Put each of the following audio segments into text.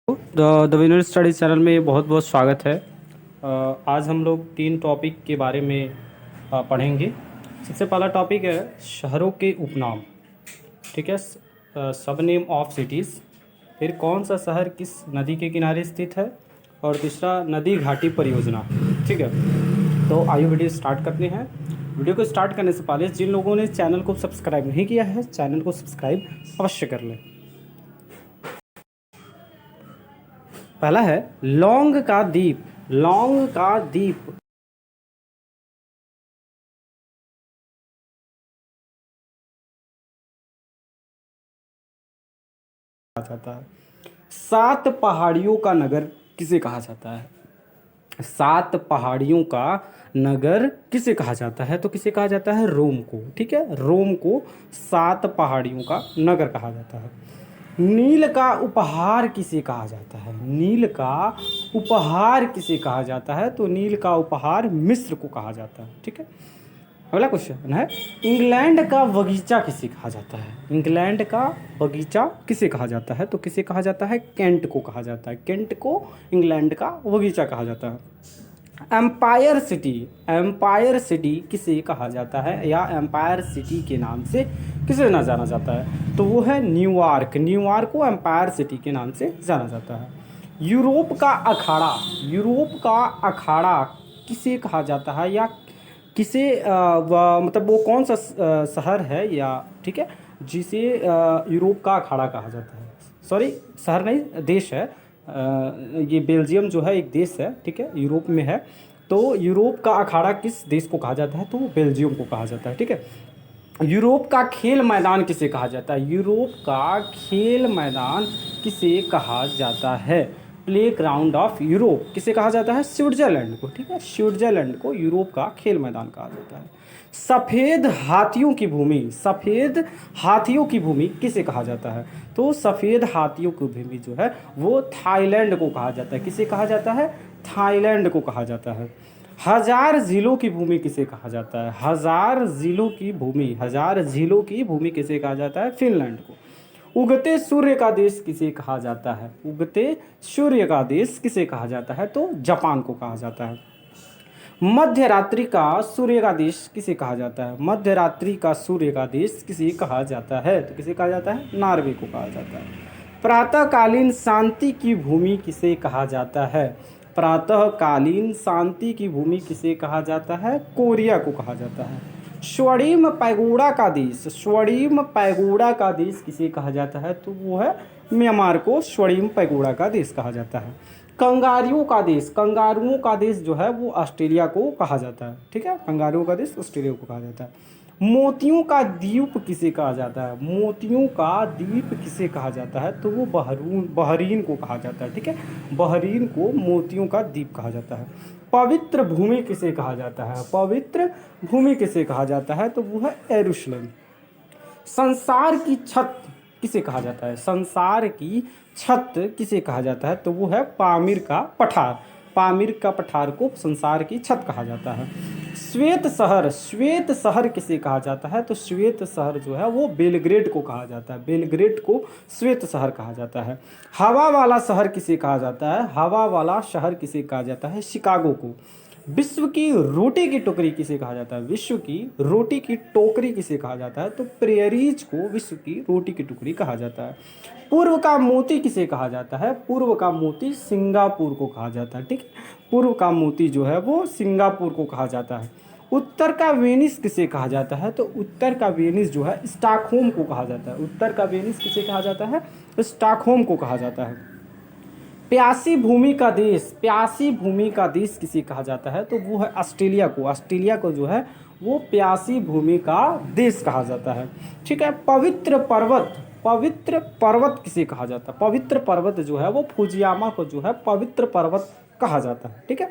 The winner studies channel में बहुत बहुत स्वागत है। आज हम लोग 3 टॉपिक के बारे में पढ़ेंगे। सबसे पहला टॉपिक है शहरों के उपनाम। ठीक है, सब नेम ऑफ सिटीज़। फिर कौन सा शहर किस नदी के किनारे स्थित है, और तीसरा नदी घाटी परियोजना। ठीक है, तो आइए वीडियो स्टार्ट करते हैं। वीडियो को स्टार्ट करने से पहले जिन लोगों ने चैनल को सब्सक्राइब नहीं किया है, चैनल को सब्सक्राइब अवश्य कर लें। पहला है लौंग का द्वीप। लौंग का द्वीप कहा जाता है। 7 पहाड़ियों का नगर किसे कहा जाता है? 7 पहाड़ियों का नगर किसे कहा जाता है? तो किसे कहा जाता है? रोम को। ठीक है, रोम को 7 पहाड़ियों का नगर कहा जाता है। नील का उपहार किसे कहा जाता है? नील का उपहार किसे कहा जाता है? तो नील का उपहार मिस्र को कहा जाता है। ठीक है, अगला क्वेश्चन है इंग्लैंड का बगीचा किसे कहा जाता है? इंग्लैंड का बगीचा किसे कहा जाता है? तो किसे कहा जाता है? केंट को कहा जाता है। केंट को इंग्लैंड का बगीचा कहा जाता है। Empire city. एम्पायर सिटी किसे कहा जाता है, या एम्पायर सिटी के नाम से किसे ना जाना जाता है? तो वो है न्यूयॉर्क। न्यूयॉर्क को एम्पायर सिटी के नाम से जाना जाता है। यूरोप का अखाड़ा। यूरोप का अखाड़ा किसे कहा जाता है, या किसे मतलब वो कौन सा शहर है, या ठीक है, जिसे यूरोप का अखाड़ा कहा जाता है? सॉरी, शहर नहीं, देश है। ये बेल्जियम जो है एक देश है। ठीक है, यूरोप में है। तो यूरोप का अखाड़ा किस देश को कहा जाता है? तो वो बेल्जियम को कहा जाता है। ठीक है, यूरोप का खेल मैदान किसे कहा जाता है? यूरोप का खेल मैदान किसे कहा जाता है? प्ले ग्राउंड ऑफ यूरोप किसे कहा जाता है? स्विट्जरलैंड को। ठीक है, स्विट्जरलैंड को यूरोप का खेल मैदान कहा जाता है। सफ़ेद हाथियों की भूमि। सफ़ेद हाथियों की भूमि किसे कहा जाता है? तो सफ़ेद हाथियों की भूमि जो है वो थाईलैंड को कहा जाता है। किसे कहा जाता है? थाईलैंड को कहा जाता है। हजार झीलों की भूमि किसे कहा जाता है? हजार झीलों की भूमि, हजार झीलों की भूमि किसे कहा जाता है? फिनलैंड को। उगते सूर्य का देश किसे कहा जाता है? उगते सूर्य का देश किसे कहा जाता है? तो जापान को कहा जाता है। मध्य रात्रि का सूर्य का देश किसे कहा जाता है? मध्य रात्रि का सूर्य का देश किसे कहा जाता है? तो किसे कहा जाता है? नॉर्वे को कहा जाता है। प्रातःकालीन शांति की भूमि किसे कहा जाता है? प्रातःकालीन शांति की भूमि किसे कहा जाता है? कोरिया को कहा जाता है। स्वर्णिम पैगोडा का देश। स्वर्णिम पैगोडा का देश किसे कहा जाता है? तो वो है म्यांमार को स्वर्णिम पैगोडा का देश कहा जाता है। कंगारुओं का देश। कंगारुओं का देश जो है वो ऑस्ट्रेलिया को कहा जाता है। ठीक है, कंगारुओं का देश ऑस्ट्रेलिया को कहा जाता है। मोतियों का द्वीप किसे कहा जाता है? मोतियों का द्वीप किसे कहा जाता है? तो वो बहरीन को कहा जाता है। ठीक है, बहरीन को मोतियों का द्वीप कहा जाता है। पवित्र भूमि किसे कहा जाता है? पवित्र भूमि किसे कहा जाता है? तो वो है यरूशलेम। संसार की छत किसे कहा जाता है? संसार की छत किसे कहा जाता है? तो वो है पामीर का पठार। पामीर का पठार को संसार की छत कहा जाता है। श्वेत शहर। श्वेत शहर किसे कहा जाता है? तो श्वेत शहर जो है वो बेलग्रेड को कहा जाता है। बेलग्रेड को श्वेत शहर कहा जाता है। हवा वाला शहर किसे कहा जाता है? हवा वाला शहर किसे कहा जाता है? शिकागो को। विश्व की रोटी की टोकरी किसे कहा जाता है? विश्व की रोटी की टोकरी किसे कहा जाता है? तो प्रेयरीज को विश्व की रोटी की टोकरी कहा जाता है। पूर्व का मोती किसे कहा जाता है? पूर्व का मोती सिंगापुर को कहा जाता है। ठीक है, पूर्व का मोती जो है वो सिंगापुर को कहा जाता है। उत्तर का वेनिस किसे कहा जाता है? तो उत्तर का वेनिस जो है स्टॉकहोम को कहा जाता है। उत्तर का वेनिस किसे कहा जाता है? स्टॉकहोम को कहा जाता है। प्यासी भूमि का देश। प्यासी भूमि का देश किसे कहा जाता है? तो वो है ऑस्ट्रेलिया को। ऑस्ट्रेलिया को जो है वो प्यासी भूमि का देश कहा जाता है। ठीक है, पवित्र पर्वत। पवित्र पर्वत किसे कहा जाता है? पवित्र पर्वत जो है वो फुजियामा को जो है पवित्र पर्वत कहा जाता है। ठीक है,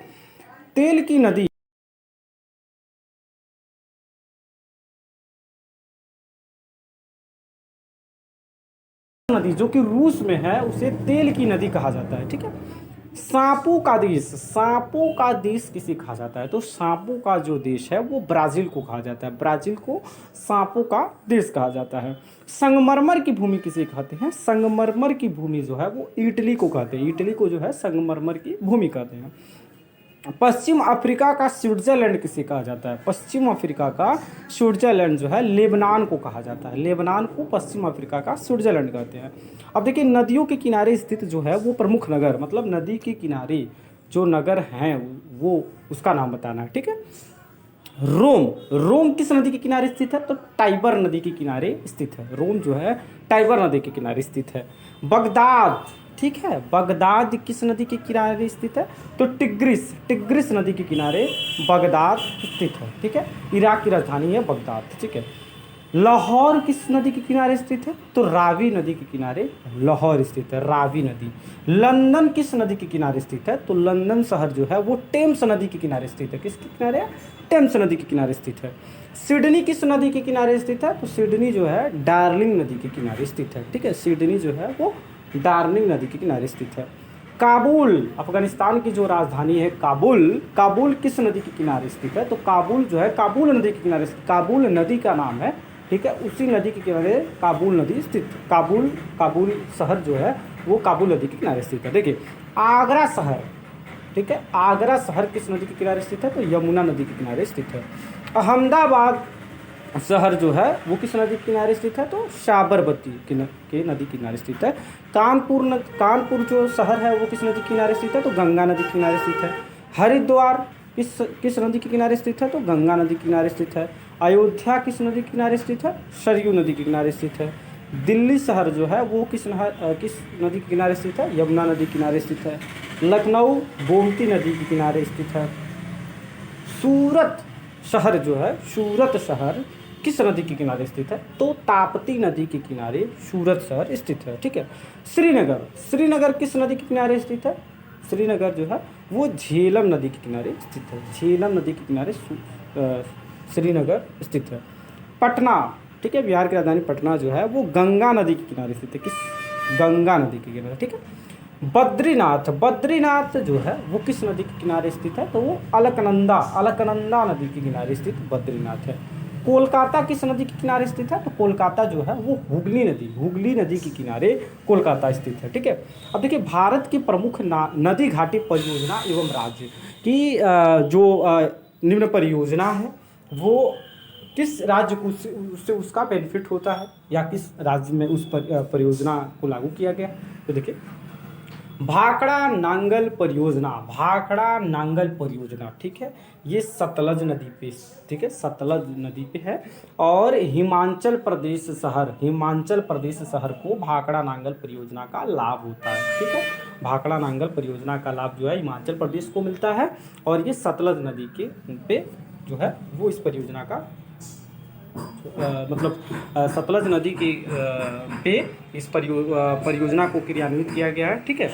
तेल की नदी। नदी जो कि रूस में है उसे तेल की नदी कहा जाता है। ठीक है, सांपों का देश किसे कहा जाता है? तो सांपों का जो देश है वो ब्राज़ील को कहा जाता है। ब्राज़ील को सांपों का देश कहा जाता है। संगमरमर की भूमि किसे कहते हैं? संगमरमर की भूमि जो है वो इटली को कहते हैं। इटली को जो है संगमरमर की भूमि कहते हैं। पश्चिम अफ्रीका का स्विट्जरलैंड किसे कहा जाता है? पश्चिम अफ्रीका का स्विट्जरलैंड जो है लेबनान को कहा जाता है। लेबनान को पश्चिम अफ्रीका का स्विट्जरलैंड कहते हैं। अब देखिए, नदियों के किनारे स्थित जो है वो प्रमुख नगर, मतलब नदी के किनारे जो नगर हैं वो उसका नाम बताना है, ठीक है। रोम, रोम किस नदी के किनारे स्थित है? तो टाइबर नदी के किनारे स्थित है। रोम जो है टाइबर नदी के किनारे स्थित है। बगदाद, ठीक है, बगदाद किस नदी के किनारे स्थित है? तो टिग्रिस, टिग्रिस नदी के किनारे बगदाद स्थित है, ठीक है। इराक की राजधानी है बगदाद, ठीक है। लाहौर किस नदी के किनारे स्थित है? तो रावी नदी के किनारे लाहौर स्थित है, रावी नदी। लंदन किस नदी के किनारे स्थित है? तो लंदन शहर जो है वो टेम्स नदी के किनारे स्थित है। किसके किनारे? टेम्स नदी के किनारे स्थित है। सिडनी किस नदी के किनारे स्थित है? तो सिडनी जो है डार्लिंग नदी के किनारे स्थित है, ठीक है। सिडनी जो है वो डार्लिंग नदी के किनारे स्थित है। काबुल, अफगानिस्तान की जो राजधानी है काबुल, काबुल किस नदी के किनारे स्थित है? तो काबुल जो है काबुल नदी के किनारे, काबुल नदी का नाम है, ठीक है। उसी नदी के किनारे काबुल नदी स्थित, काबुल शहर जो है वो काबुल नदी के किनारे स्थित है। देखिए, आगरा शहर, ठीक है, आगरा शहर किस नदी के किनारे स्थित है? तो यमुना नदी के किनारे स्थित है। अहमदाबाद शहर जो है वो किस नदी के किनारे स्थित है? तो साबरमती के नदी के किनारे स्थित है। कानपुर जो शहर है वो किस नदी के किनारे स्थित है? तो गंगा नदी के किनारे स्थित है। हरिद्वार किस नदी के किनारे स्थित है? तो गंगा नदी के किनारे स्थित है। अयोध्या किस नदी के किनारे स्थित है? सरयू नदी के किनारे स्थित है। दिल्ली शहर जो है वो किस नदी के किनारे स्थित है? यमुना नदी के किनारे स्थित है। लखनऊ गोमती नदी के किनारे स्थित है। सूरत शहर जो है, सूरत शहर किस नदी के किनारे स्थित है? तो ताप्ती नदी के किनारे सूरत शहर स्थित है, ठीक है। श्रीनगर किस नदी के किनारे स्थित है? श्रीनगर जो है वो झेलम नदी के किनारे स्थित है। झेलम नदी के किनारे श्रीनगर स्थित है। पटना, ठीक है, बिहार की राजधानी पटना जो है वो गंगा नदी के किनारे स्थित है। किस? गंगा नदी के किनारे, ठीक है। बद्रीनाथ जो है वो किस नदी के किनारे स्थित है? तो वो अलकनंदा नदी के किनारे स्थित बद्रीनाथ है। कोलकाता किस नदी के किनारे स्थित है? तो कोलकाता जो है वो हुगली नदी के किनारे कोलकाता स्थित है, ठीक है। अब देखिए, भारत की प्रमुख नदी घाटी परियोजना एवं राज्य की जो निम्न परियोजना है वो किस राज्य को उससे उसका बेनिफिट होता है या किस राज्य में उस परियोजना को लागू किया गया? तो देखिए, भाखड़ा नांगल परियोजना, ठीक है, ये सतलज नदी पे, ठीक है, सतलज नदी पे है। और हिमाचल प्रदेश शहर को भाखड़ा नांगल परियोजना का लाभ होता है, ठीक है। भाखड़ा नांगल परियोजना का लाभ जो है हिमाचल प्रदेश को मिलता है और ये सतलज नदी के पे जो है वो इस परियोजना का सतलज नदी के पे इस परियोजना को क्रियान्वित किया गया है, ठीक है।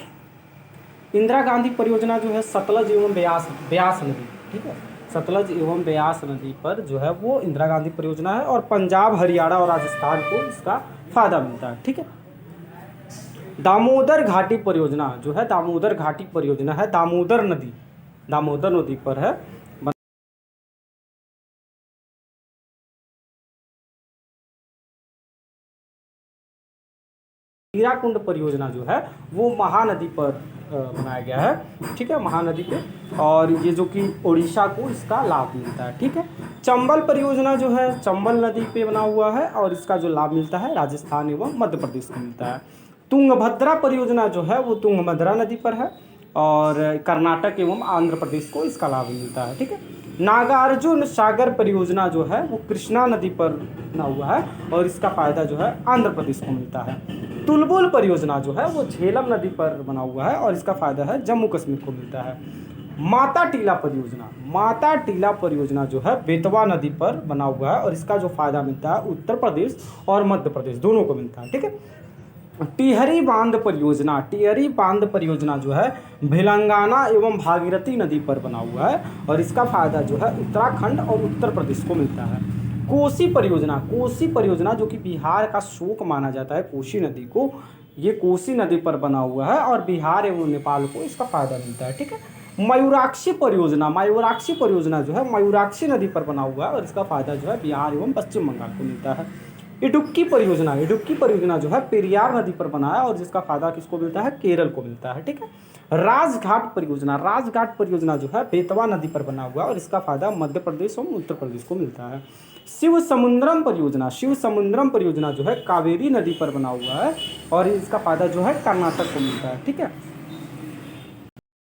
इंदिरा गांधी परियोजना जो है सतलज एवं ब्यास नदी, ठीक है, सतलज एवं ब्यास नदी पर जो है वो इंदिरा गांधी परियोजना है और पंजाब, हरियाणा और राजस्थान को इसका फायदा मिलता है, ठीक है। दामोदर घाटी परियोजना जो है, दामोदर घाटी परियोजना है दामोदर नदी पर है। हीराकुंड परियोजना जो है वो महानदी पर बनाया गया है, ठीक है, महानदी पे, और ये जो कि उड़ीसा को इसका लाभ मिलता है, ठीक है। चंबल परियोजना जो है चंबल नदी पे बना हुआ है और इसका जो लाभ मिलता है राजस्थान एवं मध्य प्रदेश को मिलता है। तुंगभद्रा परियोजना जो है वो तुंगभद्रा नदी पर है और कर्नाटक एवं आंध्र प्रदेश को इसका लाभ मिलता है, ठीक है। नागार्जुन सागर परियोजना जो है वो कृष्णा नदी पर बना हुआ है और इसका फायदा जो है आंध्र प्रदेश को मिलता है। तुलबुल परियोजना जो है वो झेलम नदी पर बना हुआ है और इसका फायदा है जम्मू कश्मीर को मिलता है। माता टीला परियोजना जो है बेतवा नदी पर बना हुआ है और इसका जो फायदा मिलता है उत्तर प्रदेश और मध्य प्रदेश दोनों को मिलता है, ठीक है। टिहरी बांध परियोजना जो है भिलंगाना एवं भागीरथी नदी पर बना हुआ है और इसका फायदा जो है उत्तराखंड और उत्तर प्रदेश को मिलता है। कोसी परियोजना जो कि बिहार का शोक माना जाता है, कोसी नदी को, ये कोसी नदी पर बना हुआ है और बिहार एवं नेपाल को इसका फायदा मिलता है। ठीक है। मयूराक्षी परियोजना, मयूराक्षी परियोजना जो है मयूराक्षी नदी पर बना हुआ है और इसका फायदा जो है बिहार एवं पश्चिम बंगाल को मिलता है। इडुक्की परियोजना, इडुक्की परियोजना जो है पेरियार नदी पर बना है और जिसका फायदा किसको मिलता है, केरल को मिलता है। ठीक है। राजघाट परियोजना, राजघाट परियोजना जो है बेतवा नदी पर बना हुआ है और इसका फायदा मध्य प्रदेश और उत्तर प्रदेश को मिलता है। शिव समुद्रम परियोजना, शिव समुद्रम परियोजना जो है कावेरी नदी पर बना हुआ है और इसका फायदा जो है कर्नाटक को मिलता है। ठीक है।